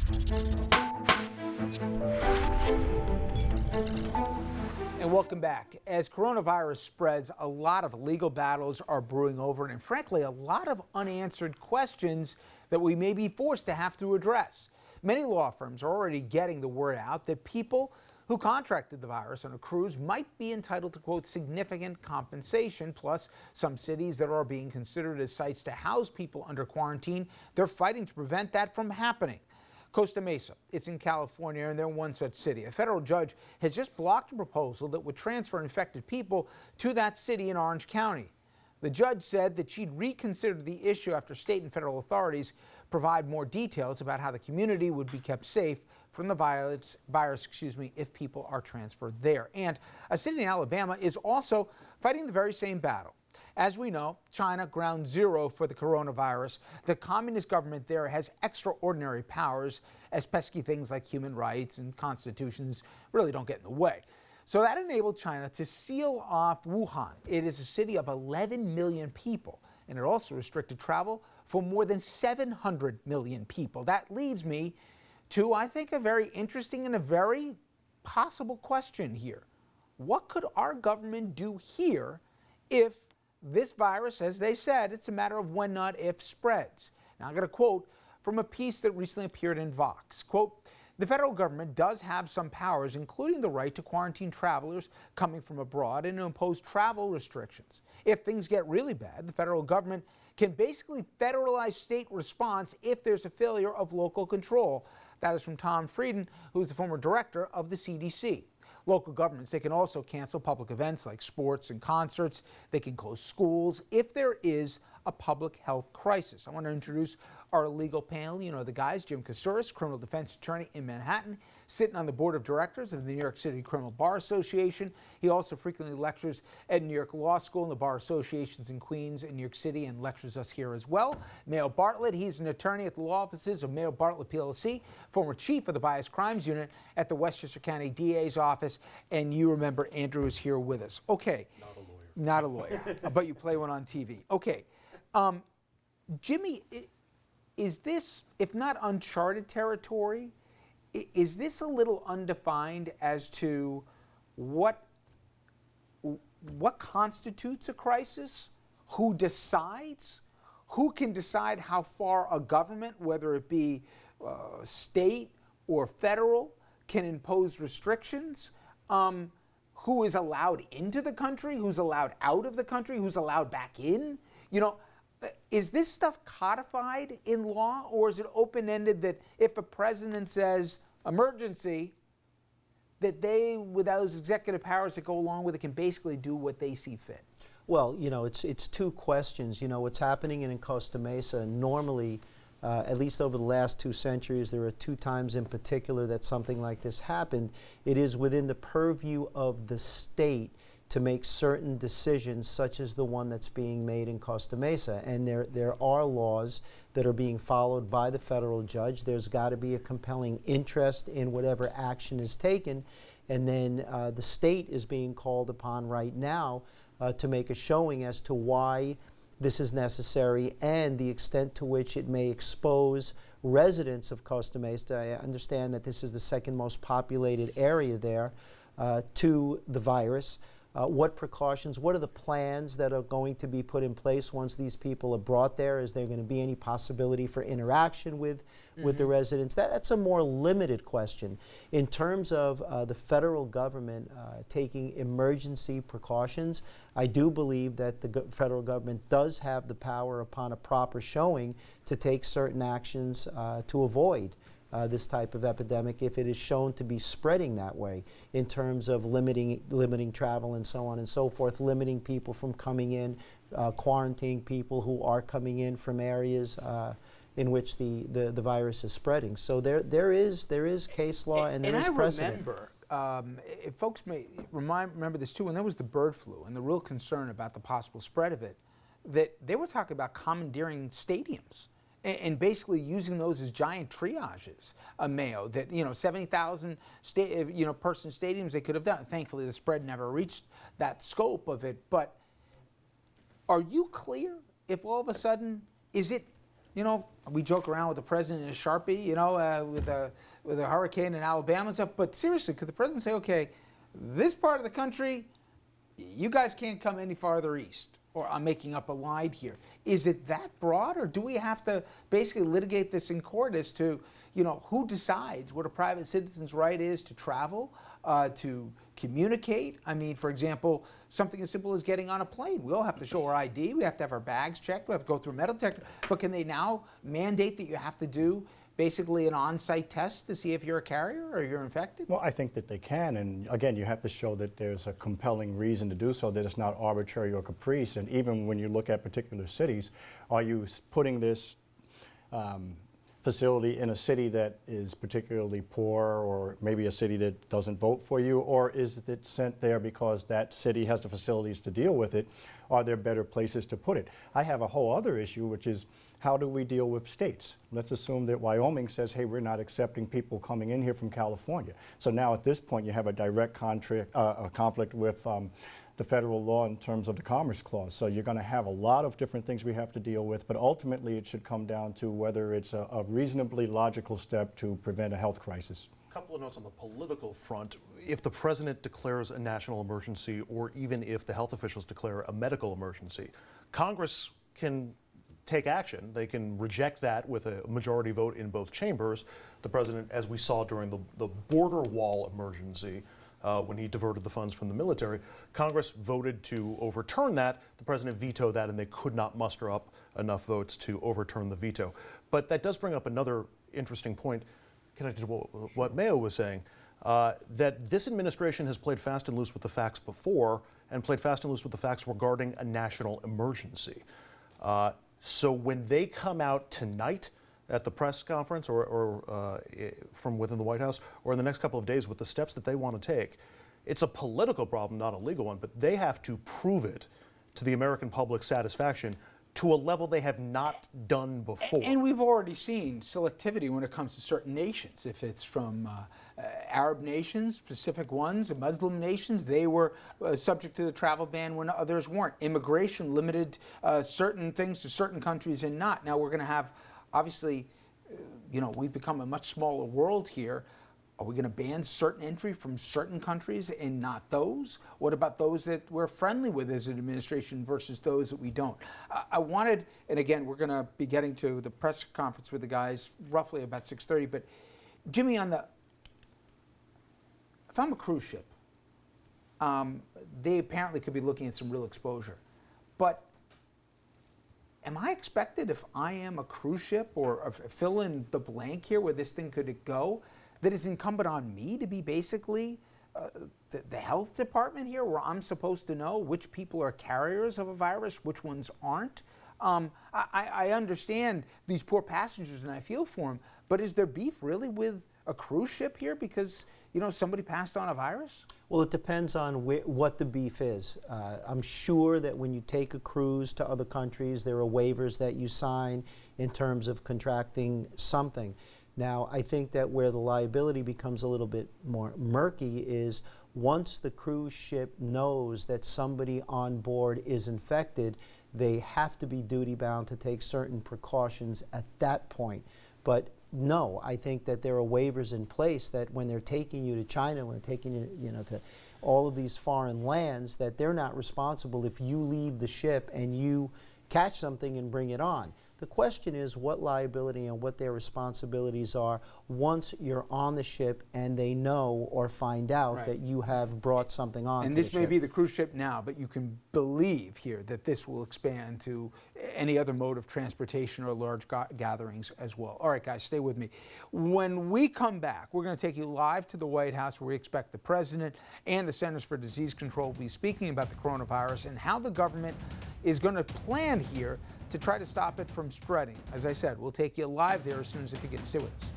And welcome back. As coronavirus spreads, a lot of legal battles are brewing over it, and frankly, a lot of unanswered questions that we may be forced to have to address. Many law firms are already getting the word out that people who contracted the virus on a cruise might be entitled to, quote, significant compensation. Plus, some cities that are being considered as sites to house people under quarantine, they're fighting to prevent that from happening. Costa Mesa, it's in California, and they're one such city. A federal judge has just blocked a proposal that would transfer infected people to that city in Orange County. The judge said that she'd reconsider the issue after state and federal authorities provide more details about how the community would be kept safe from the virus, if people are transferred there. And a city in Alabama is also fighting the very same battle. As we know, China, ground zero for the coronavirus. The communist government there has extraordinary powers, as pesky things like human rights and constitutions really don't get in the way. So that enabled China to seal off Wuhan. It is a city of 11 million people, and it also restricted travel for more than 700 million people. That leads me to, I think, a very interesting and a very possible question here. What could our government do here if this virus, as they said, it's a matter of when, not if, spreads? Now, I'm going to quote from a piece that recently appeared in Vox. Quote, the federal government does have some powers, including the right to quarantine travelers coming from abroad and to impose travel restrictions. If things get really bad, the federal government can basically federalize state response if there's a failure of local control. That is from Tom Frieden, who's the former director of the CDC. Local governments, they can also cancel public events like sports and concerts. They can close schools if there is a public health crisis. I want to introduce our legal panel. You know the guys, James Kousouros, criminal defense attorney in Manhattan, sitting on the board of directors of the New York City Criminal Bar Association. He also frequently lectures at New York Law School and the bar associations in Queens and New York City, and lectures us here as well. Mayo Bartlett, he's an attorney at the law offices of Mayo Bartlett PLC, former chief of the Bias Crimes Unit at the Westchester County DA's office, and you remember Andrew is here with us. Okay. Not a lawyer, but you play one on TV. Okay. Jimmy, is this, if not uncharted territory, is this a little undefined as to what constitutes a crisis? Who decides? Who can decide how far a government, whether it be state or federal, can impose restrictions? Who is allowed into the country? Who's allowed out of the country? Who's allowed back in? You know, is this stuff codified in law, or is it open-ended that if a president says emergency, that they, with those executive powers that go along with it, can basically do what they see fit? Well, you know, it's two questions. You know, what's happening in Costa Mesa, normally, at least over the last 2 centuries, there are 2 times in particular that something like this happened. It is within the purview of the state to make certain decisions, such as the one that's being made in Costa Mesa. And there are laws that are being followed by the federal judge. There's got to be a compelling interest in whatever action is taken. And then the state is being called upon right now to make a showing as to why this is necessary and the extent to which it may expose residents of Costa Mesa. I understand that this is the second most populated area there to the virus. What precautions, what are the plans that are going to be put in place once these people are brought there? Is there going to be any possibility for interaction with the residents? That's a more limited question. In terms of the federal government taking emergency precautions, I do believe that the federal government does have the power upon a proper showing to take certain actions to avoid this type of epidemic if it is shown to be spreading that way, in terms of limiting travel and so on and so forth, limiting people from coming in, quarantining people who are coming in from areas in which the virus is spreading. So there is case law and there is precedent. And I remember, if folks may remember this too, when there was the bird flu and the real concern about the possible spread of it, that they were talking about commandeering stadiums and basically using those as giant triages. Mayo, that 70,000 person stadiums they could have done. Thankfully, the spread never reached that scope of it. But are you clear if all of a sudden is it you know, we joke around with the president and a Sharpie, you know, with a hurricane in Alabama and stuff. But seriously, could the president say, okay, this part of the country, you guys can't come any farther east? Or I'm making up a line here. Is it that broad, or do we have to basically litigate this in court as to, you know, who decides what a private citizen's right is to travel, to communicate? I mean, for example, something as simple as getting on a plane. We all have to show our ID. We have to have our bags checked. We have to go through a metal detector. But can they now mandate that you have to do basically an on-site test to see if you're a carrier or you're infected? Well, I think that they can, and again, you have to show that there's a compelling reason to do so, that it's not arbitrary or caprice. And even when you look at particular cities, are you putting this facility in a city that is particularly poor, or maybe a city that doesn't vote for you, or is it sent there because that city has the facilities to deal with it? Are there better places to put it? I have a whole other issue, which is, how do we deal with states? Let's assume that Wyoming says, hey, we're not accepting people coming in here from California. So now at this point you have a direct conflict with the federal law in terms of the Commerce Clause. So you're going to have a lot of different things we have to deal with, but ultimately it should come down to whether it's a reasonably logical step to prevent a health crisis. A couple of notes on the political front. If the president declares a national emergency, or even if the health officials declare a medical emergency, Congress can take action. They can reject that with a majority vote in both chambers. The president, as we saw during the border wall emergency, when he diverted the funds from the military, Congress voted to overturn that. The president vetoed that, and they could not muster up enough votes to overturn the veto. But that does bring up another interesting point connected to what Mayo was saying, that this administration has played fast and loose with the facts before, and played fast and loose with the facts regarding a national emergency. So when they come out tonight at the press conference, or from within the White House, or in the next couple of days with the steps that they want to take, it's a political problem, not a legal one, but they have to prove it to the American public's satisfaction to a level they have not done before. And we've already seen selectivity when it comes to certain nations. If it's from Arab nations, specific ones, Muslim nations, they were subject to the travel ban when others weren't. Immigration limited certain things to certain countries and not. Now we're going to have, obviously, you know, we've become a much smaller world here. Are we going to ban certain entry from certain countries and not those? What about those that we're friendly with as an administration versus those that we don't? I wanted, and again, we're going to be getting to the press conference with the guys roughly about 6:30, but Jimmy, if I'm a cruise ship, they apparently could be looking at some real exposure. But am I expected, if I am a cruise ship, or fill in the blank here where this thing could go, that it's incumbent on me to be basically the health department here, where I'm supposed to know which people are carriers of a virus, which ones aren't? I understand these poor passengers and I feel for them, but is there beef really with a cruise ship here because, you know, somebody passed on a virus? Well, it depends on what the beef is. I'm sure that when you take a cruise to other countries, there are waivers that you sign in terms of contracting something. Now, I think that where the liability becomes a little bit more murky is once the cruise ship knows that somebody on board is infected, they have to be duty-bound to take certain precautions at that point. But no, I think that there are waivers in place that when they're taking you to China, when they're taking you, you know, to all of these foreign lands, that they're not responsible if you leave the ship and you catch something and bring it on. The question is what liability and what their responsibilities are once you're on the ship and they know or find out that you have brought something on. And this may be the cruise ship now, but you can believe here that this will expand to any other mode of transportation or large gatherings as well. All right, guys, stay with me. When we come back, we're going to take you live to the White House, where we expect the President and the Centers for Disease Control will be speaking about the coronavirus and how the government is going to plan here to try to stop it from spreading. As I said, we'll take you live there as soon as it begins. Stay with us.